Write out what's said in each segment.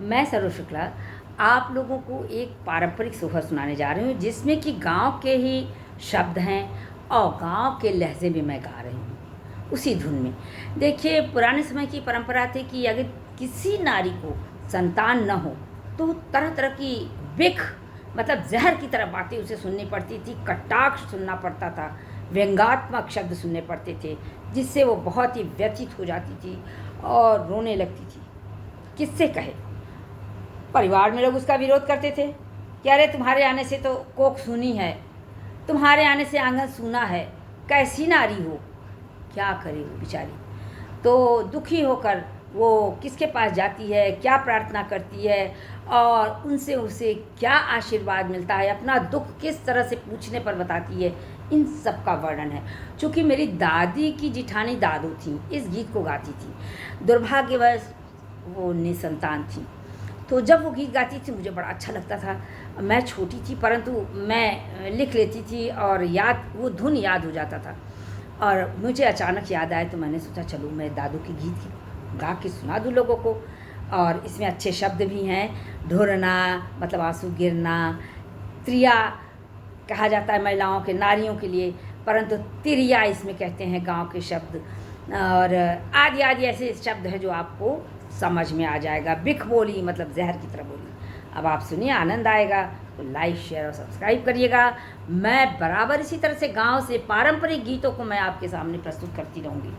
मैं सरोज शुक्ला आप लोगों को एक पारंपरिक सोहर सुनाने जा रही हूँ जिसमें कि गांव के ही शब्द हैं और गांव के लहजे में मैं गा रही हूँ उसी धुन में। देखिए, पुराने समय की परंपरा थी कि अगर किसी नारी को संतान न हो तो तरह तरह की बिख मतलब जहर की तरह बातें उसे सुननी पड़ती थी, कटाक्ष सुनना पड़ता था, व्यंग्यात्मक शब्द सुनने पड़ते थे, जिससे वो बहुत ही व्यथित हो जाती थी और रोने लगती थी। किससे कहे? परिवार में लोग उसका विरोध करते थे कि अरे तुम्हारे आने से तो कोख सूनी है, तुम्हारे आने से आंगन सूना है, कैसी नारी हो। क्या करे वो बेचारी, तो दुखी होकर वो किसके पास जाती है, क्या प्रार्थना करती है और उनसे उसे क्या आशीर्वाद मिलता है, अपना दुख किस तरह से पूछने पर बताती है, इन सब का वर्णन है। चूँकि मेरी दादी की जिठानी दादू थी, इस गीत को गाती थी। दुर्भाग्यवश वो निसंतान थी, तो जब वो गीत गाती थी मुझे बड़ा अच्छा लगता था। मैं छोटी थी परंतु मैं लिख लेती थी और वो धुन याद हो जाता था और मुझे अचानक याद आया तो मैंने सोचा चलो मैं दादू के गीत गा के सुना दूँ लोगों को। और इसमें अच्छे शब्द भी हैं। ढोरना मतलब आंसू गिरना, त्रिया कहा जाता है महिलाओं के, नारियों के लिए, परंतु तिरिया इसमें कहते हैं गांव के शब्द, और आदि आदि ऐसे शब्द हैं जो आपको समझ में आ जाएगा। बिख बोली मतलब जहर की तरह बोली। अब आप सुनिए, आनंद आएगा तो लाइक शेयर और सब्सक्राइब करिएगा। मैं बराबर इसी तरह से गांव से पारंपरिक गीतों को मैं आपके सामने प्रस्तुत करती रहूँगी।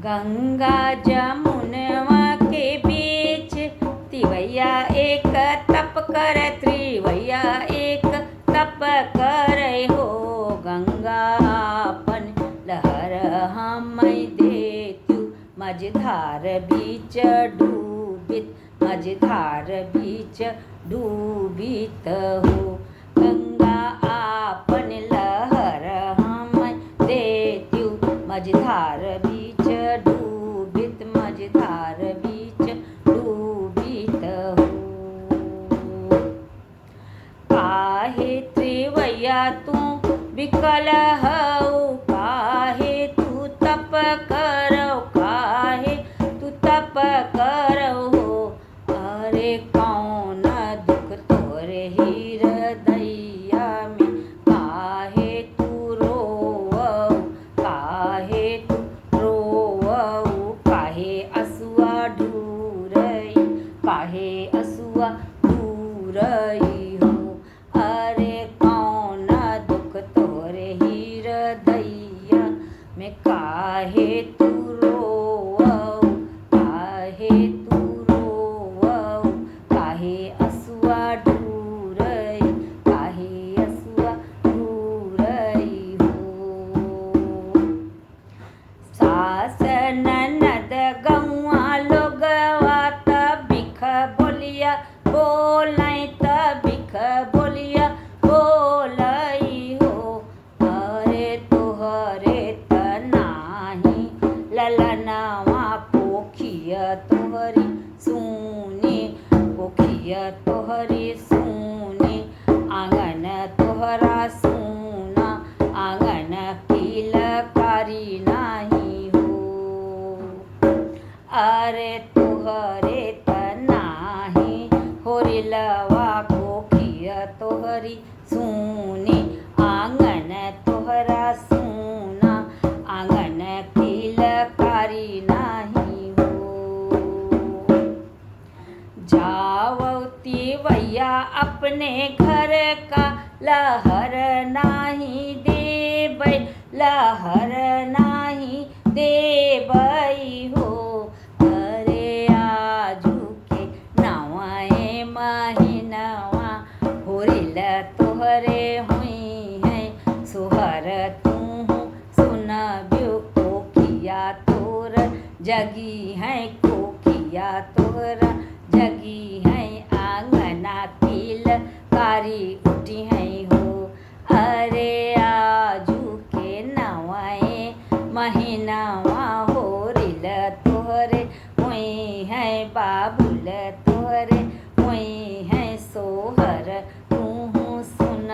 गंगा जमुनवा के बीच तिवैया एक तप कर, त्रिवैया एक तप कर हो। गंगा अपन लहर हम देत्यु, मझधार बीच डूबित, मझधार बीच डूबित हो। गंगा आपन लहर हम देत्यु, मझधार बीच डूबित, मझधार बीच डूबित हो। काहे त्रिवैया तू विकल हऊ, काहे तू तप करौ, काहे तू तप करौ। अरे कौन दुख तोरे हृदयया में, काहे तू रोवौ, काहे तू रोवौ। काहे असुआ ढूरई, काहे असुआ ढूरई हो। अरे कौन दुख तोरे हृदयया में, काहे तू रोवौ, काहे तू रोवौ। काहे असुआ ढूरई, काहे असुआ ढूरई हो। सास ननद गौआ लोगवा त बिख बोलिया बोलै, त बिख बोलिया बोलै हो। अरे तोहरे त नाही ललनवा, पोखिया तोहरी सूनी, पोखिया तोहरी सूनी। आंगन तोहरा सूना, आंगन किलकारी नाही हो। अरे तोहरे त नाही होरिलवा, कोखिया तोहरी सूनी। आंगन तोहरा सूना, आंगन किलकारी नाही हो। जावौ तिवैया अपने घर का, लहर नाही देबै, लहर नाही देबै हो। अरे आजू के नवाए महीनवा, होरिल तोहरे हुई है सोहर। तू सुनबियो कोखिया तोर जगी है, कोखिया तोर जगी है। आंगना किलकारी उठी है हो। अरे आजू के नवाए महीनवा, होरिल तोहरे हुई है, बाबुल तोहरे हुई है सोहर। तू सुन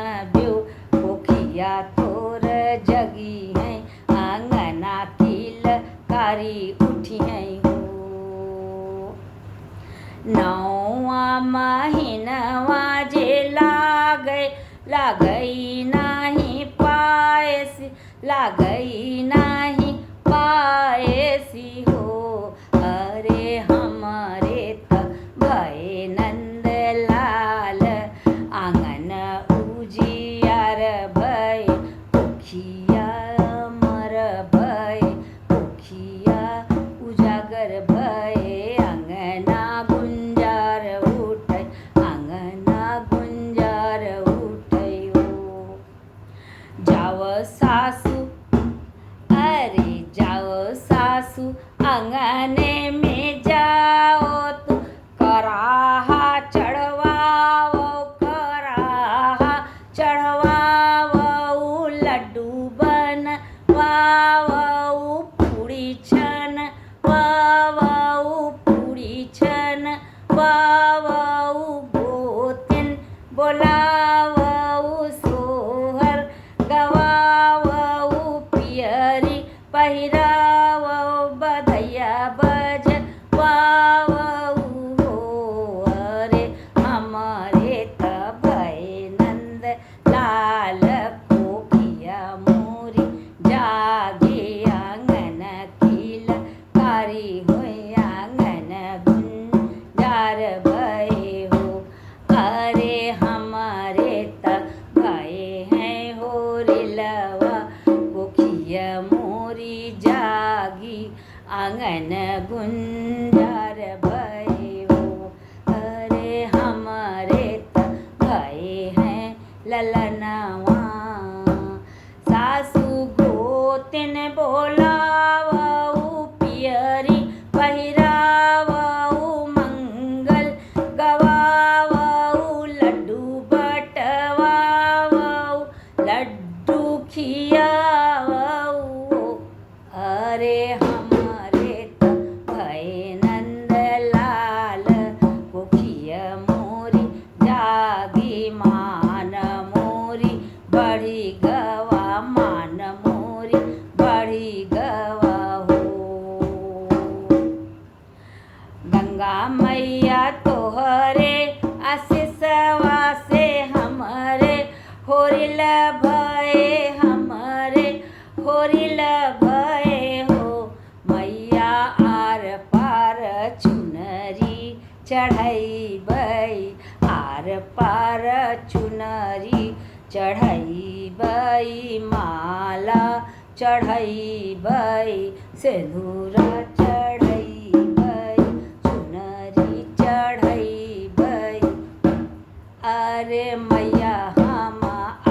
लागई नाही पायसी, लागई नाही पायसी हो। अरे हमारे त भय नंद लाल, आंगन उजियार भय पोखिया मर भय पोखिया उजागर भय, अंगना गुंजार उठै, अंगना गुंजार उठै हो। जाव सासू, अरे जाओ सासू अंगने में जाओ तो कराहा चढ़वाओ, कराहा चढ़वाओ, लड्डू बनवाओ, पूड़ी छन वाओ, पूड़ी छन वाओ, गोतिन बोलाओ, सोहर गवाओ, पियरी पहिराओ, बधैया बजवाओ हो। अरे हमारे त भय नंद लाल, कोकिया मोरी जागे, आंगन किलकारी हुई, आंगन गुंजार भय हो। अरे हमारे त भय हैं होरिलवा, कोकिया मोरी जागी, आंगन गुंजार भय हो। अरे हमारे त भय हैं ललनवा, सासू गोतिन बोलावऊ, पियरी पहिरावऊ, मंगल गवावऊ, लड्डू बटवावऊ, लड्डू खियावऊ। अरे हमारे त भय नंद लाल, कोखिया मोरी जागी, मान मोरी बढ़ी गवा, मान मोरी बढ़ी गवा हो। गंगा मैया तोहरे आशीषवा से हमरे होरिल भय, हमरे होरिल भय हो। मैया आर पार चुनरी चढ़ैबै, आर पार चुनरी चढ़ैबै, माला चढ़ैबै, सिंदूरा चढ़ैबै, चुनरी चढ़ैबै। अरे मैया हम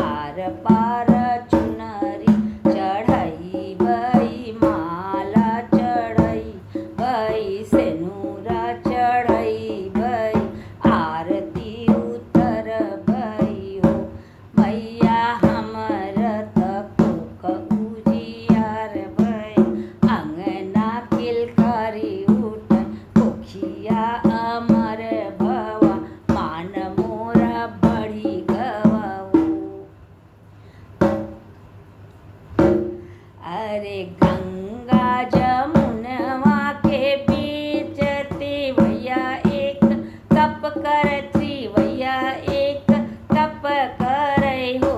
आर पार चुनरी चढ़ैबै, माला चढ़ैबै, सिंदूरा चढ़ैबै, आरती उतरबै हो। मैया हमर त कोख उजियार भय, अंगना किलकारी उठै, पोखिया अमर भवा, मान मोरा बढ़ी गवा हो। अरे गंगा जमुनवा के बीच त्रिवैया एक तप करती, भैया एक तप करे हो।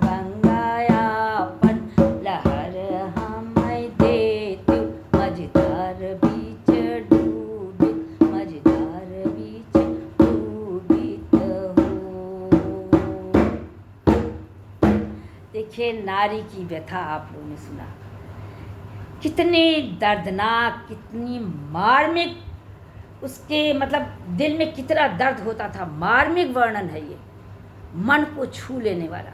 गंगायापन लहर हमें देती, मझधार बीच डूबी, मझधार बीच डूबित हो। देखिए नारी की व्यथा आप लोगों ने सुना, कितनी दर्दनाक, कितनी मार्मिक, उसके मतलब दिल में कितना दर्द होता था, मार्मिक वर्णन है ये, मन को छू लेने वाला।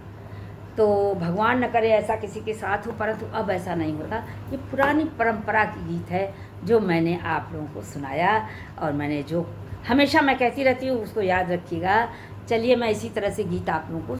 तो भगवान न करे ऐसा किसी के साथ हो, परंतु अब ऐसा नहीं होता। ये पुरानी परंपरा की गीत है जो मैंने आप लोगों को सुनाया, और मैंने जो हमेशा मैं कहती रहती हूँ उसको याद रखिएगा। चलिए मैं इसी तरह से गीत आप लोगों को